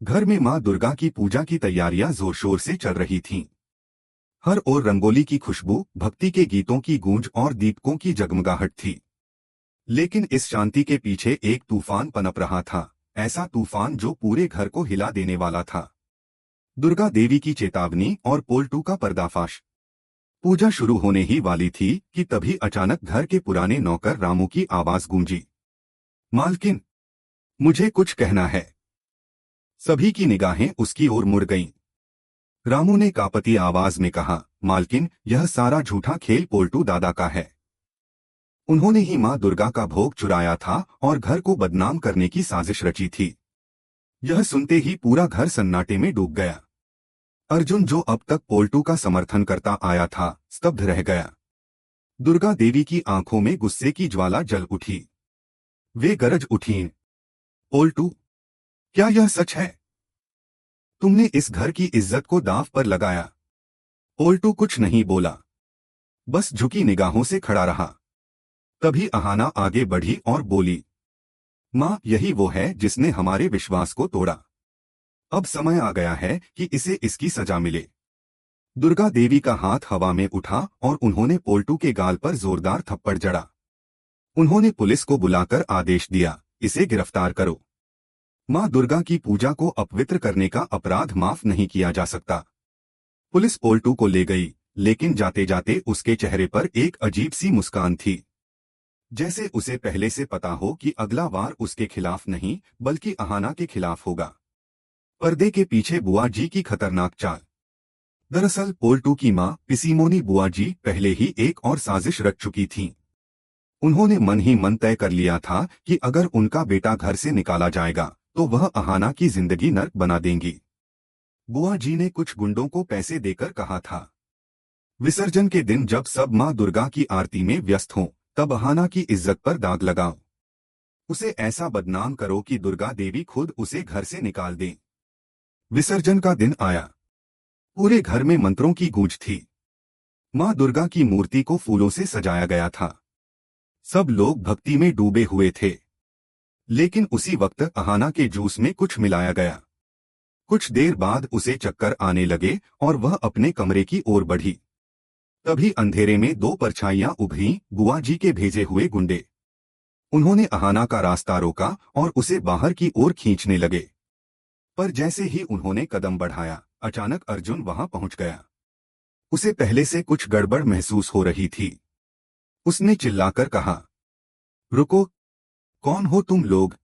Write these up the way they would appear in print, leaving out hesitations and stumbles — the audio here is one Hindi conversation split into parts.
घर में मां दुर्गा की पूजा की तैयारियां जोर शोर से चल रही थीं। हर ओर रंगोली की खुशबू, भक्ति के गीतों की गूंज और दीपकों की जगमगाहट थी। लेकिन इस शांति के पीछे एक तूफान पनप रहा था, ऐसा तूफान जो पूरे घर को हिला देने वाला था। दुर्गा देवी की चेतावनी और पोल्टू का पर्दाफाश। पूजा शुरू होने ही वाली थी कि तभी अचानक घर के पुराने नौकर रामू की आवाज गूंजी। मालकिन, मुझे कुछ कहना है। सभी की निगाहें उसकी ओर मुड़ गईं। रामू ने कांपती आवाज में कहा, मालकिन, यह सारा झूठा खेल पोल्टू दादा का है। उन्होंने ही मां दुर्गा का भोग चुराया था और घर को बदनाम करने की साजिश रची थी। यह सुनते ही पूरा घर सन्नाटे में डूब गया। अर्जुन, जो अब तक पोल्टू का समर्थन करता आया था, स्तब्ध रह गया। दुर्गा देवी की आंखों में गुस्से की ज्वाला जल उठी। वे गरज उठीं। पोल्टू, क्या यह सच है? तुमने इस घर की इज्जत को दांव पर लगाया। पोल्टू कुछ नहीं बोला, बस झुकी निगाहों से खड़ा रहा। तभी अहाना आगे बढ़ी और बोली, मां, यही वो है जिसने हमारे विश्वास को तोड़ा। अब समय आ गया है कि इसे इसकी सजा मिले। दुर्गा देवी का हाथ हवा में उठा और उन्होंने पोल्टू के गाल पर जोरदार थप्पड़ जड़ा। उन्होंने पुलिस को बुलाकर आदेश दिया, इसे गिरफ्तार करो। मां दुर्गा की पूजा को अपवित्र करने का अपराध माफ नहीं किया जा सकता। पुलिस पोल्टू को ले गई, लेकिन जाते जाते उसके चेहरे पर एक अजीब सी मुस्कान थी, जैसे उसे पहले से पता हो कि अगला वार उसके खिलाफ नहीं बल्कि अहाना के खिलाफ होगा। पर्दे के पीछे बुआ जी की खतरनाक चाल। दरअसल पोल्टू की मां पिसीमोनी बुआ जी पहले ही एक और साजिश रच चुकी थीं। उन्होंने मन ही मन तय कर लिया था कि अगर उनका बेटा घर से निकाला जाएगा तो वह अहाना की जिंदगी नर्क बना देंगी। बुआ जी ने कुछ गुंडों को पैसे देकर कहा था, विसर्जन के दिन जब सब मां दुर्गा की आरती में व्यस्त हों, तब अहाना की इज्जत पर दाग लगाओ। उसे ऐसा बदनाम करो कि दुर्गा देवी खुद उसे घर से निकाल दें। विसर्जन का दिन आया। पूरे घर में मंत्रों की गूंज थी। मां दुर्गा की मूर्ति को फूलों से सजाया गया था। सब लोग भक्ति में डूबे हुए थे। लेकिन उसी वक्त अहाना के जूस में कुछ मिलाया गया। कुछ देर बाद उसे चक्कर आने लगे और वह अपने कमरे की ओर बढ़ी। तभी अंधेरे में दो परछाइयां उभरी, बुआ जी के भेजे हुए गुंडे। उन्होंने अहाना का रास्ता रोका और उसे बाहर की ओर खींचने लगे। पर जैसे ही उन्होंने कदम बढ़ाया, अचानक अर्जुन वहां पहुंच गया। उसे पहले से कुछ गड़बड़ महसूस हो रही थी। उसने चिल्लाकर कहा, रुको, कौन हो तुम लोग?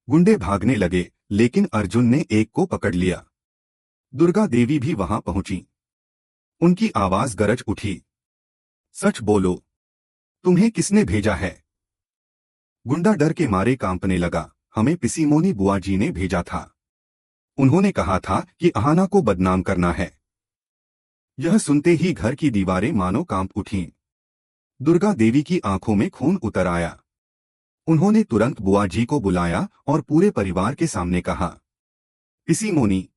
गुंडे भागने लगे, लेकिन अर्जुन ने एक को पकड़ लिया। दुर्गा देवी भी वहां पहुंची। उनकी आवाज गरज उठी, सच बोलो, तुम्हें किसने भेजा है? गुंडा डर के मारे कांपने लगा, हमें पिसीमोनी बुआ जी ने भेजा था। उन्होंने कहा था कि अहाना को बदनाम करना है। यह सुनते ही घर की दीवारें मानो कांप उठीं। दुर्गा देवी की आंखों में खून उतर आया। उन्होंने तुरंत बुआ जी को बुलाया और पूरे परिवार के सामने कहा, पिसीमोनी,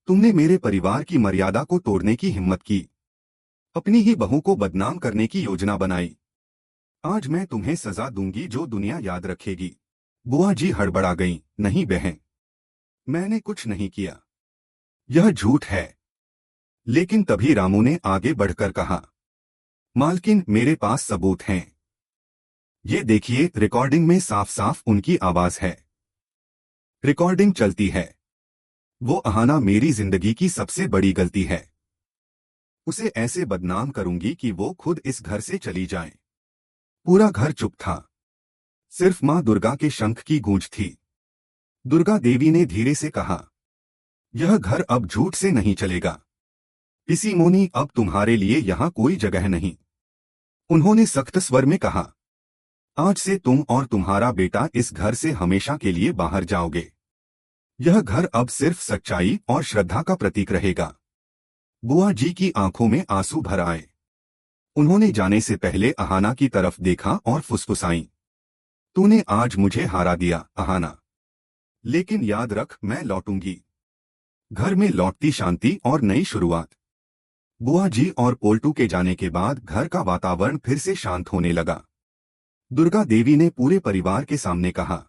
तुमने मेरे परिवार की मर्यादा को तोड़ने की हिम्मत की। अपनी ही बहू को बदनाम करने की योजना बनाई। आज मैं तुम्हें सजा दूंगी जो दुनिया याद रखेगी। बुआ जी हड़बड़ा गईं, नहीं बहन, मैंने कुछ नहीं किया। यह झूठ है। लेकिन तभी रामू ने आगे बढ़कर कहा, मालकिन, मेरे पास सबूत हैं। ये देखिए, रिकॉर्डिंग में साफ साफ उनकी आवाज है। रिकॉर्डिंग चलती है। वो अहाना मेरी जिंदगी की सबसे बड़ी गलती है। उसे ऐसे बदनाम करूंगी कि वो खुद इस घर से चली जाए। पूरा घर चुप था। सिर्फ मां दुर्गा के शंख की गूंज थी। दुर्गा देवी ने धीरे से कहा, यह घर अब झूठ से नहीं चलेगा। पिसीमोनी, अब तुम्हारे लिए यहाँ कोई जगह नहीं। उन्होंने सख्त स्वर में कहा, आज से तुम और तुम्हारा बेटा इस घर से हमेशा के लिए बाहर जाओगे। यह घर अब सिर्फ सच्चाई और श्रद्धा का प्रतीक रहेगा। बुआ जी की आंखों में आंसू भर आए। उन्होंने जाने से पहले अहाना की तरफ देखा और फुसफुसाई, तूने आज मुझे हारा दिया अहाना, लेकिन याद रख, मैं लौटूंगी। घर में लौटती शांति और नई शुरुआत। बुआ जी और पोल्टू के जाने के बाद घर का वातावरण फिर से शांत होने लगा। दुर्गा देवी ने पूरे परिवार के सामने कहा,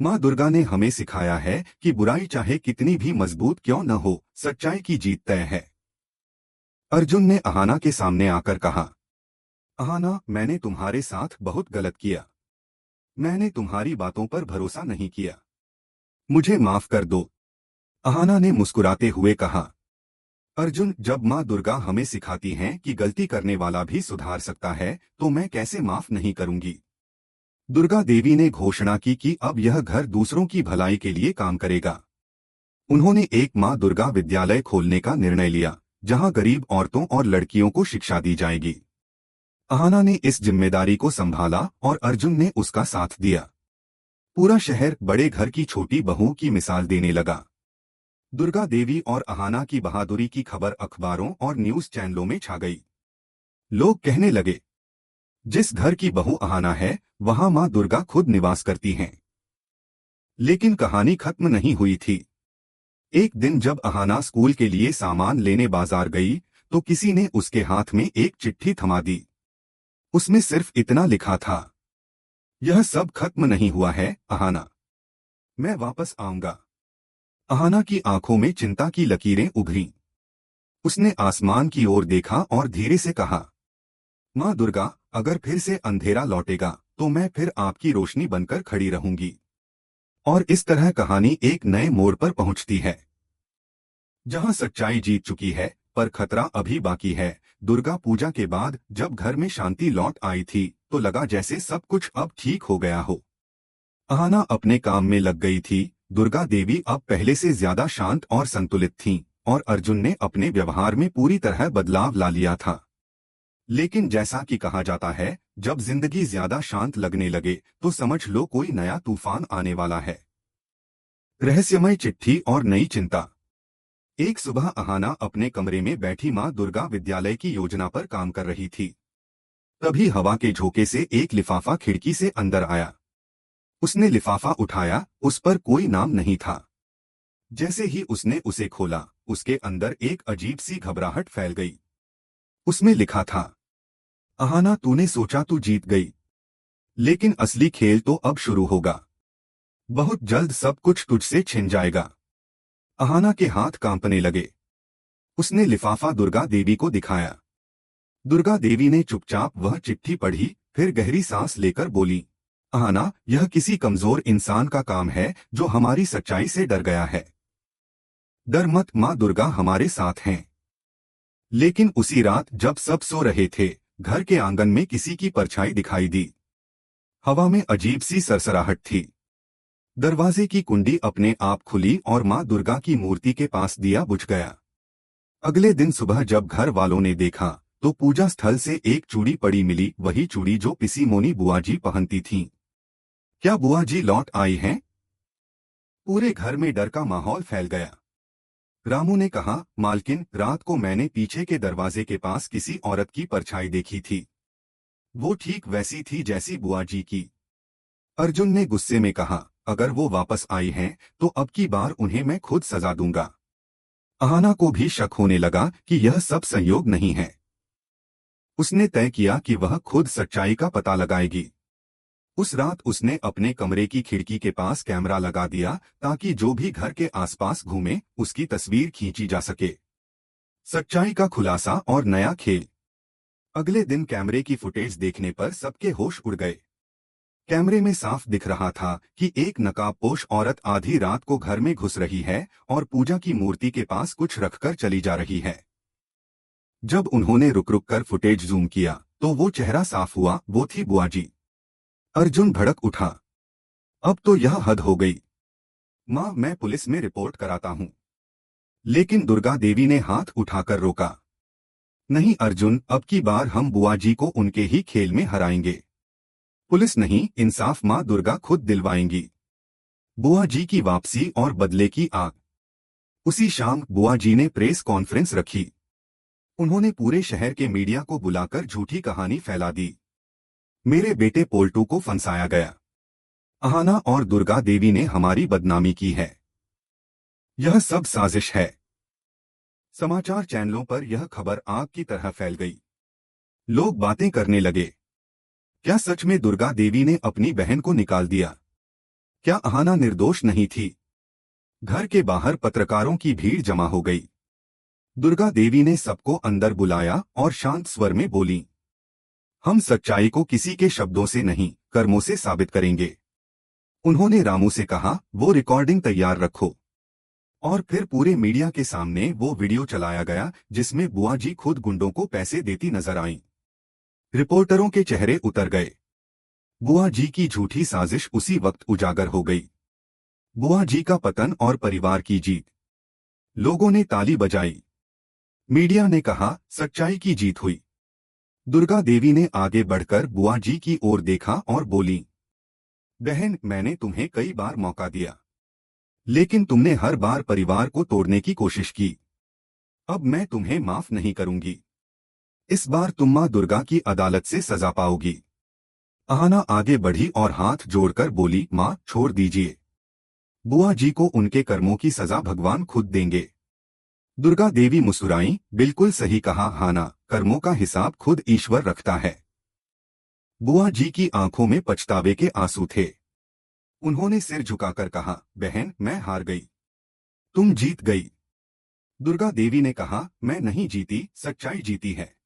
माँ दुर्गा ने हमें सिखाया है कि बुराई चाहे कितनी भी मजबूत क्यों न हो, सच्चाई की जीत तय है। अर्जुन ने अहाना के सामने आकर कहा, अहाना, मैंने तुम्हारे साथ बहुत गलत किया। मैंने तुम्हारी बातों पर भरोसा नहीं किया। मुझे माफ कर दो। अहाना ने मुस्कुराते हुए कहा, अर्जुन, जब माँ दुर्गा हमें सिखाती हैं कि गलती करने वाला भी सुधार सकता है, तो मैं कैसे माफ नहीं करूंगी। दुर्गा देवी ने घोषणा की कि अब यह घर दूसरों की भलाई के लिए काम करेगा। उन्होंने एक माँ दुर्गा विद्यालय खोलने का निर्णय लिया, जहां गरीब औरतों और लड़कियों को शिक्षा दी जाएगी। अहाना ने इस जिम्मेदारी को संभाला और अर्जुन ने उसका साथ दिया। पूरा शहर बड़े घर की छोटी बहू की मिसाल देने लगा। दुर्गा देवी और अहाना की बहादुरी की खबर अखबारों और न्यूज चैनलों में छा गई। लोग कहने लगे, जिस घर की बहू अहाना है, वहां मां दुर्गा खुद निवास करती हैं। लेकिन कहानी खत्म नहीं हुई थी। एक दिन जब अहाना स्कूल के लिए सामान लेने बाजार गई, तो किसी ने उसके हाथ में एक चिट्ठी थमा दी। उसमें सिर्फ इतना लिखा था, यह सब खत्म नहीं हुआ है अहाना, मैं वापस आऊंगा। अहाना की आंखों में चिंता की लकीरें उभरीं। उसने आसमान की ओर देखा और धीरे से कहा, माँ दुर्गा, अगर फिर से अंधेरा लौटेगा, तो मैं फिर आपकी रोशनी बनकर खड़ी रहूंगी। और इस तरह कहानी एक नए मोड़ पर पहुंचती है, जहां सच्चाई जीत चुकी है, पर खतरा अभी बाकी है। दुर्गा पूजा के बाद जब घर में शांति लौट आई थी, तो लगा जैसे सब कुछ अब ठीक हो गया हो। अहाना अपने काम में लग गई थी, दुर्गा देवी अब पहले से ज्यादा शांत और संतुलित थीं, और अर्जुन ने अपने व्यवहार में पूरी तरह बदलाव ला लिया था। लेकिन जैसा कि कहा जाता है, जब जिंदगी ज्यादा शांत लगने लगे, तो समझ लो कोई नया तूफान आने वाला है। रहस्यमय चिट्ठी और नई चिंता। एक सुबह अहाना अपने कमरे में बैठी माँ दुर्गा विद्यालय की योजना पर काम कर रही थी। तभी हवा के झोंके से एक लिफाफा खिड़की से अंदर आया। उसने लिफाफा उठाया, उस पर कोई नाम नहीं था। जैसे ही उसने उसे खोला, उसके अंदर एक अजीब सी घबराहट फैल गई। उसमें लिखा था, अहाना, तूने सोचा तू जीत गई, लेकिन असली खेल तो अब शुरू होगा। बहुत जल्द सब कुछ तुझसे छिन जाएगा। अहाना के हाथ कांपने लगे। उसने लिफाफा दुर्गा देवी को दिखाया। दुर्गा देवी ने चुपचाप वह चिट्ठी पढ़ी, फिर गहरी सांस लेकर बोली, अहाना, यह किसी कमजोर इंसान का काम है जो हमारी सच्चाई से डर गया है। डर मत, माँ दुर्गा हमारे साथ हैं। लेकिन उसी रात जब सब सो रहे थे, घर के आंगन में किसी की परछाई दिखाई दी। हवा में अजीब सी सरसराहट थी। दरवाजे की कुंडी अपने आप खुली और माँ दुर्गा की मूर्ति के पास दिया बुझ गया। अगले दिन सुबह जब घर वालों ने देखा, तो पूजा स्थल से एक चूड़ी पड़ी मिली, वही चूड़ी जो पिसी मोनी बुआ जी पहनती थीं। क्या बुआ जी लौट आई हैं? पूरे घर में डर का माहौल फैल गया। रामू ने कहा, मालकिन, रात को मैंने पीछे के दरवाजे के पास किसी औरत की परछाई देखी थी। वो ठीक वैसी थी जैसी बुआ जी की। अर्जुन ने गुस्से में कहा, अगर वो वापस आई हैं, तो अब की बार उन्हें मैं खुद सजा दूंगा। अहाना को भी शक होने लगा कि यह सब संयोग नहीं है। उसने तय किया कि वह खुद सच्चाई का पता लगाएगी। उस रात उसने अपने कमरे की खिड़की के पास कैमरा लगा दिया, ताकि जो भी घर के आसपास घूमे, उसकी तस्वीर खींची जा सके। सच्चाई का खुलासा और नया खेल। अगले दिन कैमरे की फुटेज देखने पर सबके होश उड़ गए। कैमरे में साफ दिख रहा था कि एक नकाबपोश औरत आधी रात को घर में घुस रही है और पूजा की मूर्ति के पास कुछ रखकर चली जा रही है। जब उन्होंने रुक रुक कर फुटेज जूम किया, तो वो चेहरा साफ हुआ, वो थी बुआ जी। अर्जुन भड़क उठा, अब तो यह हद हो गई। माँ, मैं पुलिस में रिपोर्ट कराता हूँ। लेकिन दुर्गा देवी ने हाथ उठाकर रोका। नहीं अर्जुन, अब की बार हम बुआ जी को उनके ही खेल में हराएंगे। पुलिस नहीं, इंसाफ माँ दुर्गा खुद दिलवाएंगी। बुआ जी की वापसी और बदले की आग। उसी शाम बुआ जी ने प्रेस कॉन्फ्रेंस रखी। उन्होंने पूरे शहर के मीडिया को बुलाकर झूठी कहानी फैला दी। मेरे बेटे पोल्टू को फंसाया गया। अहाना और दुर्गा देवी ने हमारी बदनामी की है। यह सब साजिश है। समाचार चैनलों पर यह खबर आग की तरह फैल गई। लोग बातें करने लगे, क्या सच में दुर्गा देवी ने अपनी बहन को निकाल दिया? क्या अहाना निर्दोष नहीं थी? घर के बाहर पत्रकारों की भीड़ जमा हो गई। दुर्गा देवी ने सबको अंदर बुलाया और शांत स्वर में बोली, हम सच्चाई को किसी के शब्दों से नहीं, कर्मों से साबित करेंगे। उन्होंने रामू से कहा, वो रिकॉर्डिंग तैयार रखो। और फिर पूरे मीडिया के सामने वो वीडियो चलाया गया जिसमें बुआ जी खुद गुंडों को पैसे देती नजर आईं। रिपोर्टरों के चेहरे उतर गए। बुआ जी की झूठी साजिश उसी वक्त उजागर हो गई। बुआ जी का पतन और परिवार की जीत। लोगों ने ताली बजाई। मीडिया ने कहा, सच्चाई की जीत हुई। दुर्गा देवी ने आगे बढ़कर बुआ जी की ओर देखा और बोली, बहन, मैंने तुम्हें कई बार मौका दिया, लेकिन तुमने हर बार परिवार को तोड़ने की कोशिश की। अब मैं तुम्हें माफ नहीं करूंगी। इस बार तुम मां दुर्गा की अदालत से सजा पाओगी। अहाना आगे बढ़ी और हाथ जोड़कर बोली, मां, छोड़ दीजिए। बुआ जी को उनके कर्मों की सजा भगवान खुद देंगे। दुर्गा देवी मुस्कुराईं, बिल्कुल सही कहा हाना, कर्मों का हिसाब खुद ईश्वर रखता है। बुआ जी की आंखों में पछतावे के आंसू थे। उन्होंने सिर झुकाकर कहा, बहन, मैं हार गई, तुम जीत गई। दुर्गा देवी ने कहा, मैं नहीं जीती, सच्चाई जीती है।